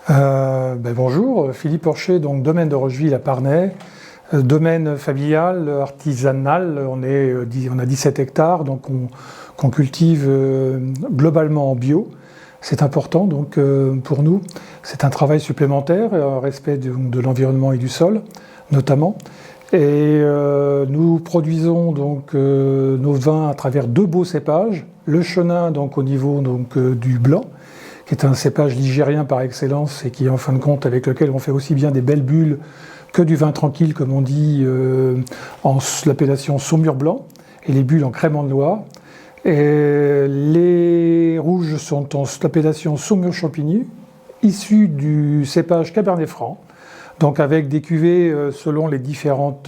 Bonjour, Philippe Porcher, donc domaine de Rocheville à Parnay, domaine familial, artisanal, on a 17 hectares, donc qu'on cultive globalement en bio. C'est important donc pour nous, c'est un travail supplémentaire, un respect de l'environnement et du sol notamment. Et nous produisons donc nos vins à travers deux beaux cépages, le chenin donc au niveau du blanc, qui est un cépage ligérien par excellence et qui, en fin de compte, avec lequel on fait aussi bien des belles bulles que du vin tranquille, comme on dit, en l'appellation Saumur blanc, et les bulles en crémant de Loire. Et les rouges sont en l'appellation Saumur champigny, issus du cépage Cabernet Franc, donc avec des cuvées selon les différents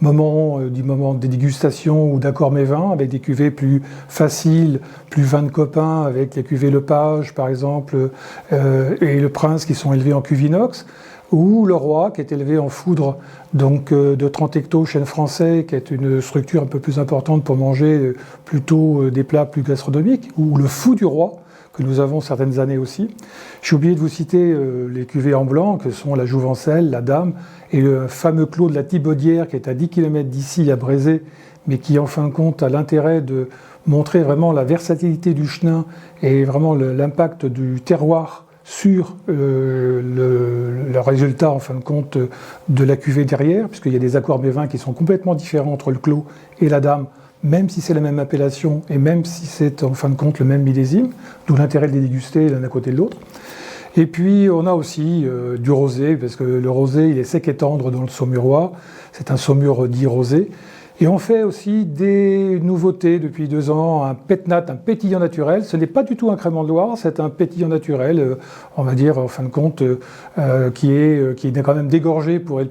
moments du moment des dégustations ou d'accords mévins, avec des cuvées plus faciles, plus vin de copain, avec les cuvées Le Page par exemple et Le Prince qui sont élevés en cuve inox, ou Le Roi qui est élevé en foudre donc de 30 hectos chêne français, qui est une structure un peu plus importante pour manger plutôt des plats plus gastronomiques, ou Le Fou du Roi que nous avons certaines années aussi. J'ai oublié de vous citer les cuvées en blanc, que sont la Jouvencelle, la Dame, et le fameux clos de la Thibaudière, qui est à 10 km d'ici, à Brézé, mais qui, en fin de compte, a l'intérêt de montrer vraiment la versatilité du chenin et vraiment l'impact du terroir sur le résultat, en fin de compte, de la cuvée derrière, puisqu'il y a des accords mévins qui sont complètement différents entre le clos et la Dame, même si c'est la même appellation et même si c'est en fin de compte le même millésime, d'où l'intérêt de les déguster l'un à côté de l'autre. Et puis on a aussi du rosé, parce que le rosé il est sec et tendre dans le saumurois, c'est un saumur dit rosé. Et on fait aussi des nouveautés depuis 2 ans, un pétnat, un pétillant naturel. Ce n'est pas du tout un crémant de Loire, c'est un pétillant naturel, on va dire en fin de compte, qui est quand même dégorgé pour être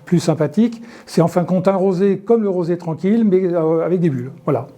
plus sympathique. C'est en fin de compte un rosé comme le rosé tranquille, mais avec des bulles. Voilà.